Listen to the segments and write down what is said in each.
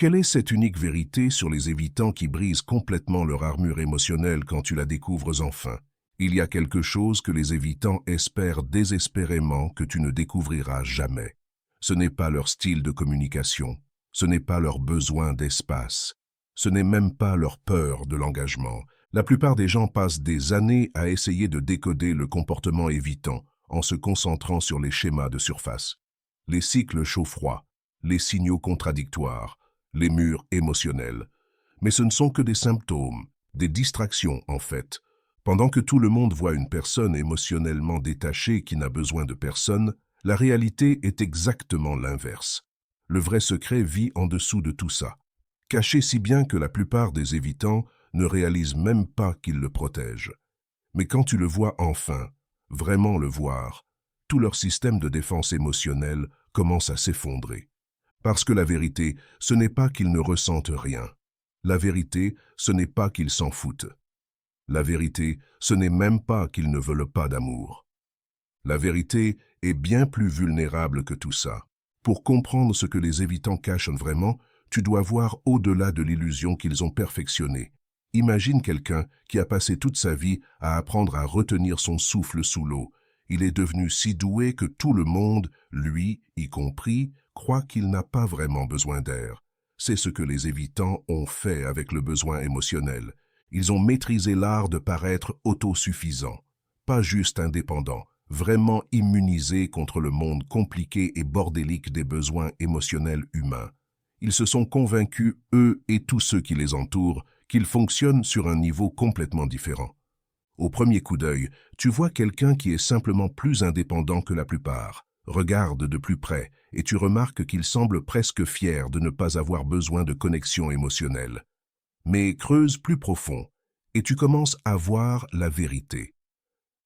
Quelle est cette unique vérité sur les évitants qui brise complètement leur armure émotionnelle quand tu la découvres enfin? Il y a quelque chose que les évitants espèrent désespérément que tu ne découvriras jamais. Ce n'est pas leur style de communication, ce n'est pas leur besoin d'espace, ce n'est même pas leur peur de l'engagement. La plupart des gens passent des années à essayer de décoder le comportement évitant en se concentrant sur les schémas de surface. Les cycles chaud-froid, les signaux contradictoires, les murs émotionnels. Mais ce ne sont que des symptômes, des distractions en fait. Pendant que tout le monde voit une personne émotionnellement détachée qui n'a besoin de personne, la réalité est exactement l'inverse. Le vrai secret vit en dessous de tout ça, caché si bien que la plupart des évitants ne réalisent même pas qu'ils le protègent. Mais quand tu le vois enfin, vraiment le voir, tout leur système de défense émotionnelle commence à s'effondrer. Parce que la vérité, ce n'est pas qu'ils ne ressentent rien. La vérité, ce n'est pas qu'ils s'en foutent. La vérité, ce n'est même pas qu'ils ne veulent pas d'amour. La vérité est bien plus vulnérable que tout ça. Pour comprendre ce que les évitants cachent vraiment, tu dois voir au-delà de l'illusion qu'ils ont perfectionnée. Imagine quelqu'un qui a passé toute sa vie à apprendre à retenir son souffle sous l'eau. Il est devenu si doué que tout le monde, lui y compris, croit qu'il n'a pas vraiment besoin d'air. C'est ce que les évitants ont fait avec le besoin émotionnel. Ils ont maîtrisé l'art de paraître autosuffisants, pas juste indépendants, vraiment immunisés contre le monde compliqué et bordélique des besoins émotionnels humains. Ils se sont convaincus, eux et tous ceux qui les entourent, qu'ils fonctionnent sur un niveau complètement différent. Au premier coup d'œil, tu vois quelqu'un qui est simplement plus indépendant que la plupart. Regarde de plus près et tu remarques qu'il semble presque fier de ne pas avoir besoin de connexion émotionnelle. Mais creuse plus profond et tu commences à voir la vérité.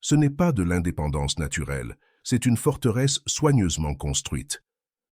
Ce n'est pas de l'indépendance naturelle, c'est une forteresse soigneusement construite.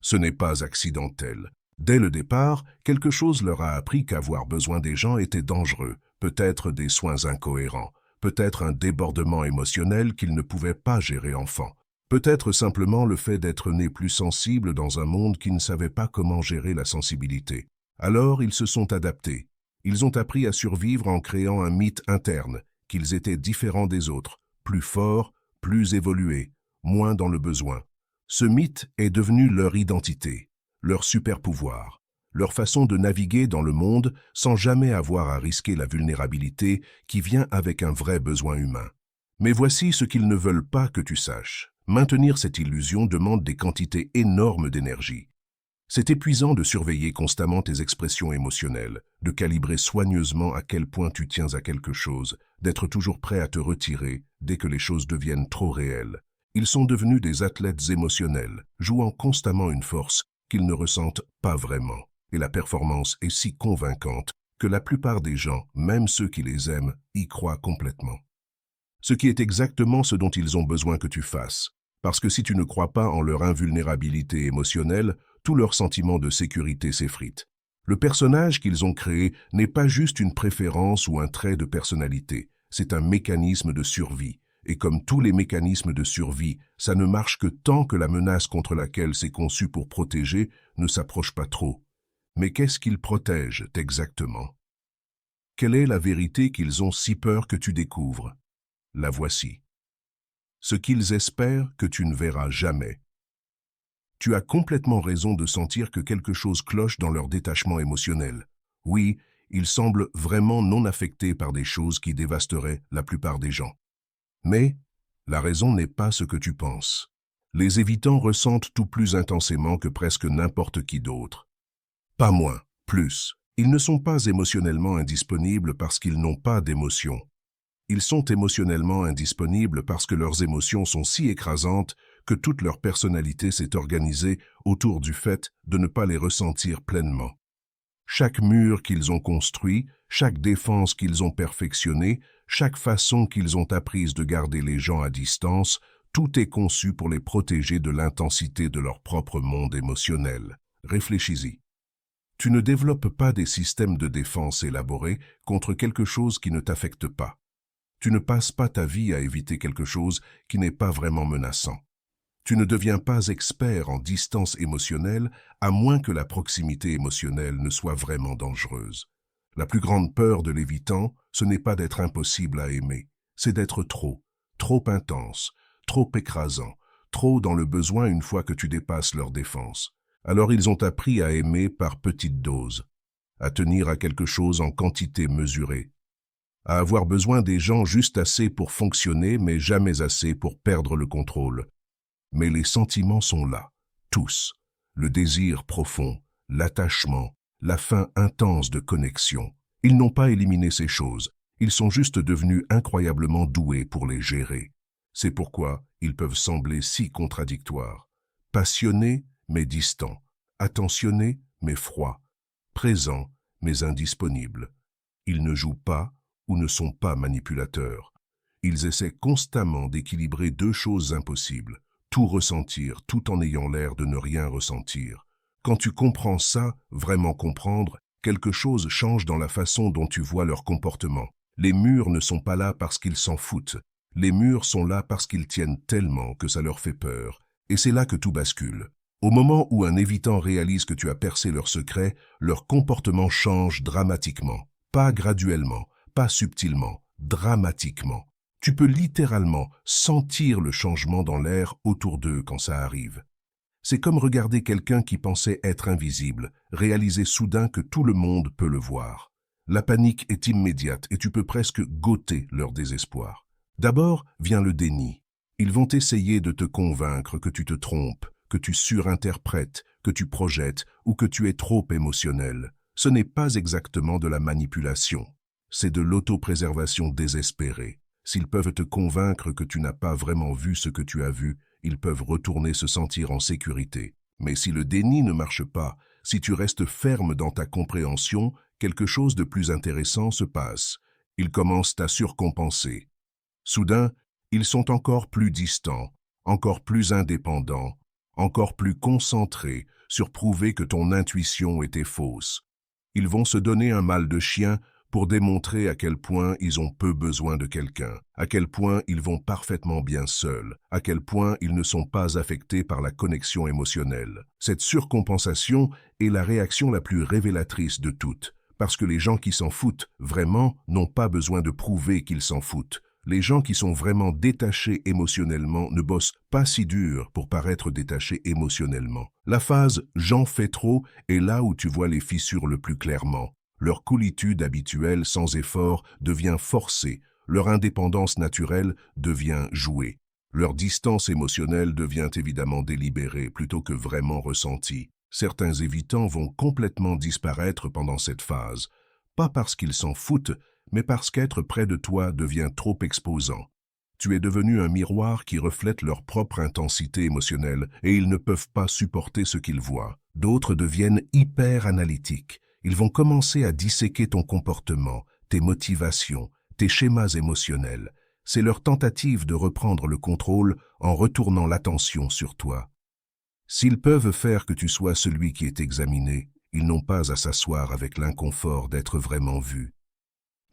Ce n'est pas accidentel. Dès le départ, quelque chose leur a appris qu'avoir besoin des gens était dangereux, peut-être des soins incohérents, peut-être un débordement émotionnel qu'ils ne pouvaient pas gérer enfant. Peut-être simplement le fait d'être né plus sensible dans un monde qui ne savait pas comment gérer la sensibilité. Alors ils se sont adaptés. Ils ont appris à survivre en créant un mythe interne, qu'ils étaient différents des autres, plus forts, plus évolués, moins dans le besoin. Ce mythe est devenu leur identité, leur super-pouvoir, leur façon de naviguer dans le monde sans jamais avoir à risquer la vulnérabilité qui vient avec un vrai besoin humain. Mais voici ce qu'ils ne veulent pas que tu saches. Maintenir cette illusion demande des quantités énormes d'énergie. C'est épuisant de surveiller constamment tes expressions émotionnelles, de calibrer soigneusement à quel point tu tiens à quelque chose, d'être toujours prêt à te retirer dès que les choses deviennent trop réelles. Ils sont devenus des athlètes émotionnels, jouant constamment une force qu'ils ne ressentent pas vraiment. Et la performance est si convaincante que la plupart des gens, même ceux qui les aiment, y croient complètement. Ce qui est exactement ce dont ils ont besoin que tu fasses. Parce que si tu ne crois pas en leur invulnérabilité émotionnelle, tout leur sentiment de sécurité s'effrite. Le personnage qu'ils ont créé n'est pas juste une préférence ou un trait de personnalité, c'est un mécanisme de survie. Et comme tous les mécanismes de survie, ça ne marche que tant que la menace contre laquelle c'est conçu pour protéger ne s'approche pas trop. Mais qu'est-ce qu'ils protègent exactement? Quelle est la vérité qu'ils ont si peur que tu découvres? La voici. Ce qu'ils espèrent que tu ne verras jamais. Tu as complètement raison de sentir que quelque chose cloche dans leur détachement émotionnel. Oui, ils semblent vraiment non affectés par des choses qui dévasteraient la plupart des gens. Mais la raison n'est pas ce que tu penses. Les évitants ressentent tout plus intensément que presque n'importe qui d'autre. Pas moins, plus. Ils ne sont pas émotionnellement indisponibles parce qu'ils n'ont pas d'émotions. Ils sont émotionnellement indisponibles parce que leurs émotions sont si écrasantes que toute leur personnalité s'est organisée autour du fait de ne pas les ressentir pleinement. Chaque mur qu'ils ont construit, chaque défense qu'ils ont perfectionnée, chaque façon qu'ils ont apprise de garder les gens à distance, tout est conçu pour les protéger de l'intensité de leur propre monde émotionnel. Réfléchis-y. Tu ne développes pas des systèmes de défense élaborés contre quelque chose qui ne t'affecte pas. Tu ne passes pas ta vie à éviter quelque chose qui n'est pas vraiment menaçant. Tu ne deviens pas expert en distance émotionnelle à moins que la proximité émotionnelle ne soit vraiment dangereuse. La plus grande peur de l'évitant, ce n'est pas d'être impossible à aimer, c'est d'être trop intense, trop écrasant, trop dans le besoin une fois que tu dépasses leur défense. Alors ils ont appris à aimer par petites doses, à tenir à quelque chose en quantité mesurée, à avoir besoin des gens juste assez pour fonctionner mais jamais assez pour perdre le contrôle. Mais les sentiments sont là, tous. Le désir profond, l'attachement, la faim intense de connexion. Ils n'ont pas éliminé ces choses, ils sont juste devenus incroyablement doués pour les gérer. C'est pourquoi ils peuvent sembler si contradictoires. Passionnés, mais distants. Attentionnés, mais froids. Présents, mais indisponibles. Ils ne jouent pas ou ne sont pas manipulateurs. Ils essaient constamment d'équilibrer deux choses impossibles. Tout ressentir tout en ayant l'air de ne rien ressentir. Quand tu comprends ça, vraiment comprendre, quelque chose change dans la façon dont tu vois leur comportement. Les murs ne sont pas là parce qu'ils s'en foutent. Les murs sont là parce qu'ils tiennent tellement que ça leur fait peur. Et c'est là que tout bascule. Au moment où un évitant réalise que tu as percé leur secret, leur comportement change dramatiquement. Pas graduellement, pas subtilement, dramatiquement. Tu peux littéralement sentir le changement dans l'air autour d'eux quand ça arrive. C'est comme regarder quelqu'un qui pensait être invisible, réaliser soudain que tout le monde peut le voir. La panique est immédiate et tu peux presque goûter leur désespoir. D'abord vient le déni. Ils vont essayer de te convaincre que tu te trompes, que tu surinterprètes, que tu projettes ou que tu es trop émotionnel. Ce n'est pas exactement de la manipulation, c'est de l'autopréservation désespérée. S'ils peuvent te convaincre que tu n'as pas vraiment vu ce que tu as vu, ils peuvent retourner se sentir en sécurité. Mais si le déni ne marche pas, si tu restes ferme dans ta compréhension, quelque chose de plus intéressant se passe. Ils commencent à surcompenser. Soudain, ils sont encore plus distants, encore plus indépendants, encore plus concentrés sur prouver que ton intuition était fausse. Ils vont se donner un mal de chien pour démontrer à quel point ils ont peu besoin de quelqu'un, à quel point ils vont parfaitement bien seuls, à quel point ils ne sont pas affectés par la connexion émotionnelle. Cette surcompensation est la réaction la plus révélatrice de toutes, parce que les gens qui s'en foutent vraiment n'ont pas besoin de prouver qu'ils s'en foutent. Les gens qui sont vraiment détachés émotionnellement ne bossent pas si dur pour paraître détachés émotionnellement. La phase « j'en fais trop » est là où tu vois les fissures le plus clairement. Leur coolitude habituelle sans effort devient forcée, leur indépendance naturelle devient jouée. Leur distance émotionnelle devient évidemment délibérée plutôt que vraiment ressentie. Certains évitants vont complètement disparaître pendant cette phase, pas parce qu'ils s'en foutent, mais parce qu'être près de toi devient trop exposant. Tu es devenu un miroir qui reflète leur propre intensité émotionnelle et ils ne peuvent pas supporter ce qu'ils voient. D'autres deviennent hyper analytiques. Ils vont commencer à disséquer ton comportement, tes motivations, tes schémas émotionnels. C'est leur tentative de reprendre le contrôle en retournant l'attention sur toi. S'ils peuvent faire que tu sois celui qui est examiné, ils n'ont pas à s'asseoir avec l'inconfort d'être vraiment vus.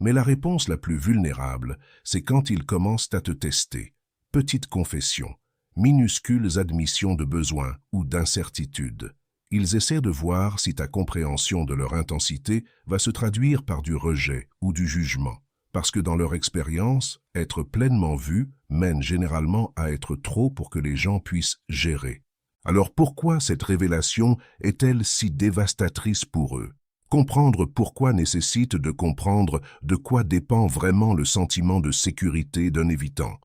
Mais la réponse la plus vulnérable, c'est quand ils commencent à te tester. Petite confession, minuscules admissions de besoin ou d'incertitude. Ils essaient de voir si ta compréhension de leur intensité va se traduire par du rejet ou du jugement. Parce que dans leur expérience, être pleinement vu mène généralement à être trop pour que les gens puissent gérer. Alors pourquoi cette révélation est-elle si dévastatrice pour eux? Comprendre pourquoi nécessite de comprendre de quoi dépend vraiment le sentiment de sécurité d'un évitant.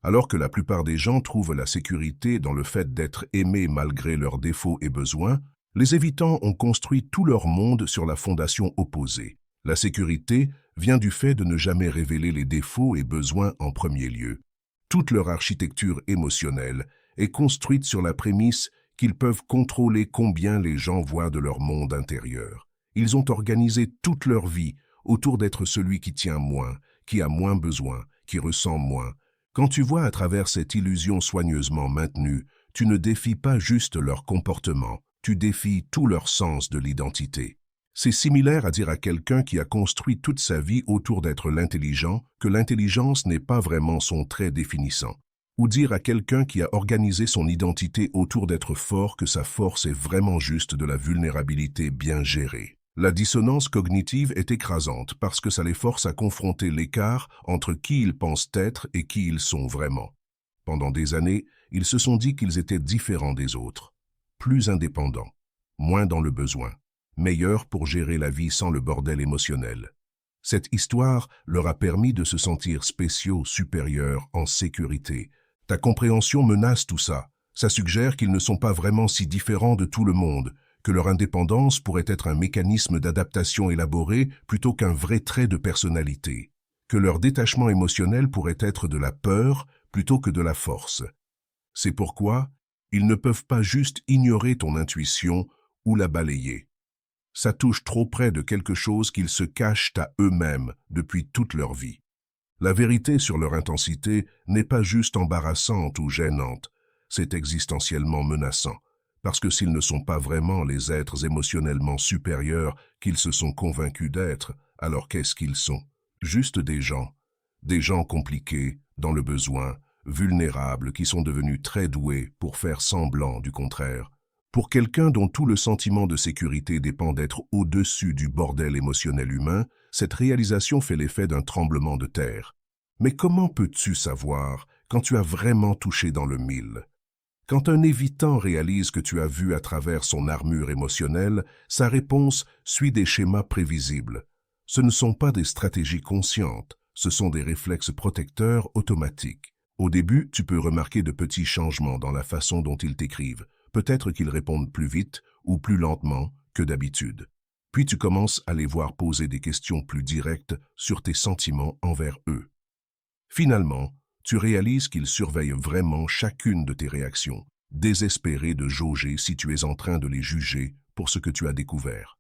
Alors que la plupart des gens trouvent la sécurité dans le fait d'être aimés malgré leurs défauts et besoins, les évitants ont construit tout leur monde sur la fondation opposée. La sécurité vient du fait de ne jamais révéler les défauts et besoins en premier lieu. Toute leur architecture émotionnelle est construite sur la prémisse qu'ils peuvent contrôler combien les gens voient de leur monde intérieur. Ils ont organisé toute leur vie autour d'être celui qui tient moins, qui a moins besoin, qui ressent moins. Quand tu vois à travers cette illusion soigneusement maintenue, tu ne défies pas juste leur comportement, tu défies tout leur sens de l'identité. C'est similaire à dire à quelqu'un qui a construit toute sa vie autour d'être l'intelligent que l'intelligence n'est pas vraiment son trait définissant, ou dire à quelqu'un qui a organisé son identité autour d'être fort que sa force est vraiment juste de la vulnérabilité bien gérée. La dissonance cognitive est écrasante parce que ça les force à confronter l'écart entre qui ils pensent être et qui ils sont vraiment. Pendant des années, ils se sont dit qu'ils étaient différents des autres, plus indépendants, moins dans le besoin, meilleurs pour gérer la vie sans le bordel émotionnel. Cette histoire leur a permis de se sentir spéciaux, supérieurs, en sécurité. Ta compréhension menace tout ça. Ça suggère qu'ils ne sont pas vraiment si différents de tout le monde, que leur indépendance pourrait être un mécanisme d'adaptation élaboré plutôt qu'un vrai trait de personnalité, que leur détachement émotionnel pourrait être de la peur plutôt que de la force. C'est pourquoi ils ne peuvent pas juste ignorer ton intuition ou la balayer. Ça touche trop près de quelque chose qu'ils se cachent à eux-mêmes depuis toute leur vie. La vérité sur leur intensité n'est pas juste embarrassante ou gênante, c'est existentiellement menaçant, parce que s'ils ne sont pas vraiment les êtres émotionnellement supérieurs qu'ils se sont convaincus d'être, alors qu'est-ce qu'ils sont? Juste des gens compliqués, dans le besoin, vulnérables qui sont devenus très doués pour faire semblant du contraire. Pour quelqu'un dont tout le sentiment de sécurité dépend d'être au-dessus du bordel émotionnel humain, cette réalisation fait l'effet d'un tremblement de terre. Mais comment peux-tu savoir quand tu as vraiment touché dans le mille? Quand un évitant réalise que tu as vu à travers son armure émotionnelle, sa réponse suit des schémas prévisibles. Ce ne sont pas des stratégies conscientes, ce sont des réflexes protecteurs automatiques. Au début, tu peux remarquer de petits changements dans la façon dont ils t'écrivent. Peut-être qu'ils répondent plus vite ou plus lentement que d'habitude. Puis tu commences à les voir poser des questions plus directes sur tes sentiments envers eux. Finalement, tu réalises qu'ils surveillent vraiment chacune de tes réactions, désespérés de jauger si tu es en train de les juger pour ce que tu as découvert.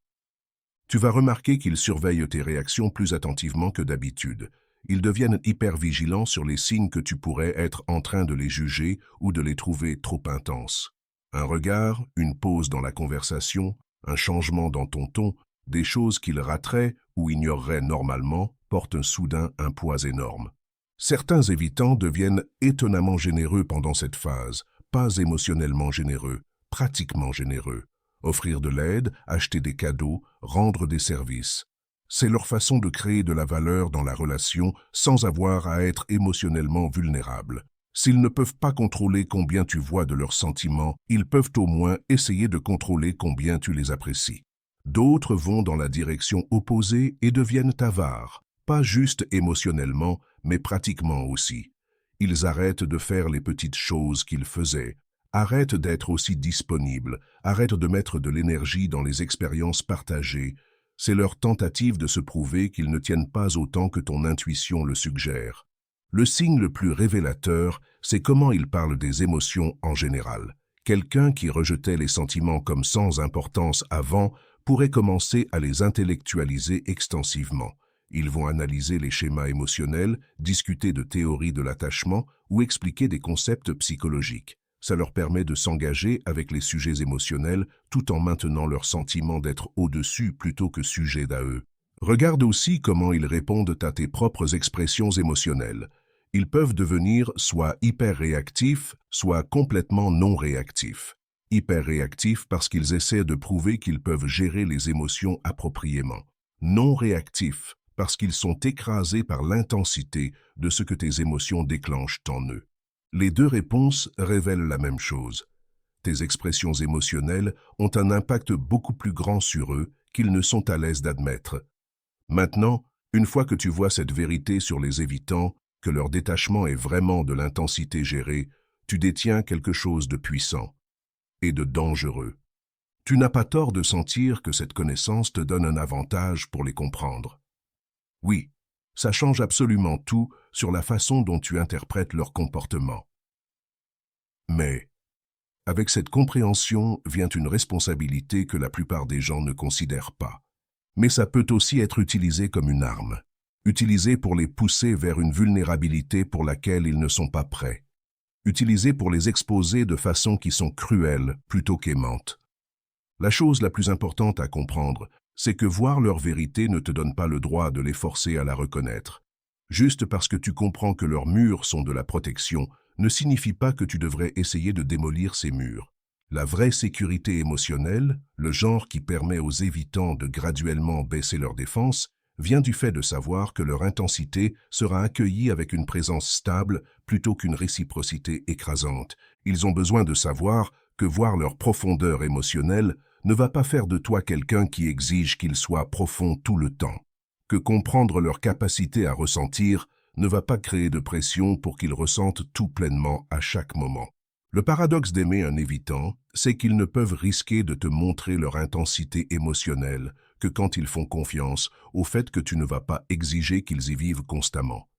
Tu vas remarquer qu'ils surveillent tes réactions plus attentivement que d'habitude. Ils deviennent hyper vigilants sur les signes que tu pourrais être en train de les juger ou de les trouver trop intenses. Un regard, une pause dans la conversation, un changement dans ton ton, des choses qu'ils rateraient ou ignoreraient normalement portent soudain un poids énorme. Certains évitants deviennent étonnamment généreux pendant cette phase, pas émotionnellement généreux, pratiquement généreux. Offrir de l'aide, acheter des cadeaux, rendre des services. C'est leur façon de créer de la valeur dans la relation sans avoir à être émotionnellement vulnérable. S'ils ne peuvent pas contrôler combien tu vois de leurs sentiments, ils peuvent au moins essayer de contrôler combien tu les apprécies. D'autres vont dans la direction opposée et deviennent avares, pas juste émotionnellement, mais pratiquement aussi. Ils arrêtent de faire les petites choses qu'ils faisaient, arrêtent d'être aussi disponibles, arrêtent de mettre de l'énergie dans les expériences partagées. C'est leur tentative de se prouver qu'ils ne tiennent pas autant que ton intuition le suggère. Le signe le plus révélateur, c'est comment ils parlent des émotions en général. Quelqu'un qui rejetait les sentiments comme sans importance avant pourrait commencer à les intellectualiser extensivement. Ils vont analyser les schémas émotionnels, discuter de théories de l'attachement ou expliquer des concepts psychologiques. Ça leur permet de s'engager avec les sujets émotionnels tout en maintenant leur sentiment d'être au-dessus plutôt que sujet à eux. Regarde aussi comment ils répondent à tes propres expressions émotionnelles. Ils peuvent devenir soit hyper réactifs, soit complètement non réactifs. Hyper réactifs parce qu'ils essaient de prouver qu'ils peuvent gérer les émotions appropriément. Non réactifs parce qu'ils sont écrasés par l'intensité de ce que tes émotions déclenchent en eux. Les deux réponses révèlent la même chose. Tes expressions émotionnelles ont un impact beaucoup plus grand sur eux qu'ils ne sont à l'aise d'admettre. Maintenant, une fois que tu vois cette vérité sur les évitants, que leur détachement est vraiment de l'intensité gérée, tu détiens quelque chose de puissant et de dangereux. Tu n'as pas tort de sentir que cette connaissance te donne un avantage pour les comprendre. Oui, ça change absolument tout sur la façon dont tu interprètes leur comportement. Mais, avec cette compréhension vient une responsabilité que la plupart des gens ne considèrent pas. Mais ça peut aussi être utilisé comme une arme, utilisé pour les pousser vers une vulnérabilité pour laquelle ils ne sont pas prêts, utilisé pour les exposer de façon qui sont cruelles plutôt qu'aimantes. La chose la plus importante à comprendre, c'est que voir leur vérité ne te donne pas le droit de les forcer à la reconnaître. Juste parce que tu comprends que leurs murs sont de la protection, ne signifie pas que tu devrais essayer de démolir ces murs. La vraie sécurité émotionnelle, le genre qui permet aux évitants de graduellement baisser leur défense, vient du fait de savoir que leur intensité sera accueillie avec une présence stable plutôt qu'une réciprocité écrasante. Ils ont besoin de savoir que voir leur profondeur émotionnelle ne va pas faire de toi quelqu'un qui exige qu'il soit profond tout le temps. Que comprendre leur capacité à ressentir ne va pas créer de pression pour qu'ils ressentent tout pleinement à chaque moment. Le paradoxe d'aimer un évitant, c'est qu'ils ne peuvent risquer de te montrer leur intensité émotionnelle que quand ils font confiance au fait que tu ne vas pas exiger qu'ils y vivent constamment.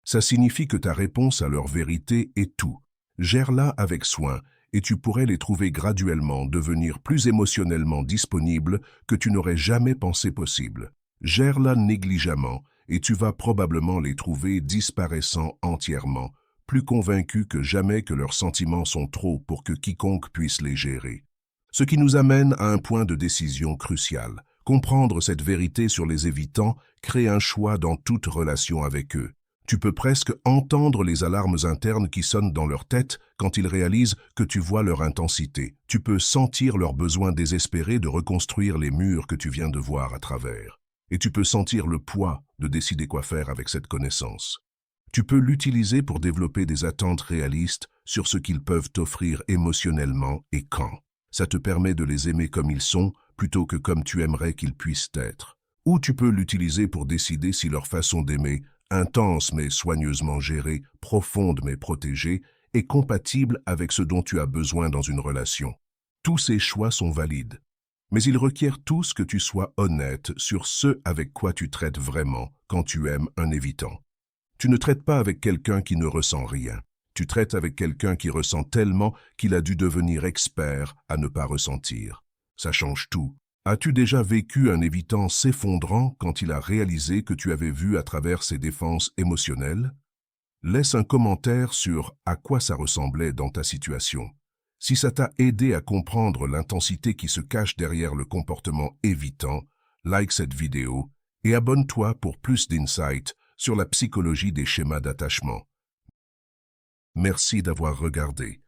Ça signifie que ta réponse à leur vérité est tout. Gère-la avec soin et tu pourrais les trouver graduellement devenir plus émotionnellement disponibles que tu n'aurais jamais pensé possible. Gère-la négligemment et tu vas probablement les trouver disparaissant entièrement, plus convaincus que jamais que leurs sentiments sont trop pour que quiconque puisse les gérer. Ce qui nous amène à un point de décision crucial. Comprendre cette vérité sur les évitants crée un choix dans toute relation avec eux. Tu peux presque entendre les alarmes internes qui sonnent dans leur tête quand ils réalisent que tu vois leur intensité. Tu peux sentir leur besoin désespéré de reconstruire les murs que tu viens de voir à travers. Et tu peux sentir le poids de décider quoi faire avec cette connaissance. Tu peux l'utiliser pour développer des attentes réalistes sur ce qu'ils peuvent t'offrir émotionnellement et quand. Ça te permet de les aimer comme ils sont plutôt que comme tu aimerais qu'ils puissent être. Ou tu peux l'utiliser pour décider si leur façon d'aimer, intense mais soigneusement gérée, profonde mais protégée, est compatible avec ce dont tu as besoin dans une relation. Tous ces choix sont valides. Mais ils requièrent tous que tu sois honnête sur ce avec quoi tu traites vraiment quand tu aimes un évitant. Tu ne traites pas avec quelqu'un qui ne ressent rien. Tu traites avec quelqu'un qui ressent tellement qu'il a dû devenir expert à ne pas ressentir. Ça change tout. As-tu déjà vécu un évitant s'effondrant quand il a réalisé que tu avais vu à travers ses défenses émotionnelles? Laisse un commentaire sur à quoi ça ressemblait dans ta situation. Si ça t'a aidé à comprendre l'intensité qui se cache derrière le comportement évitant, like cette vidéo et abonne-toi pour plus d'insights sur la psychologie des schémas d'attachement. Merci d'avoir regardé.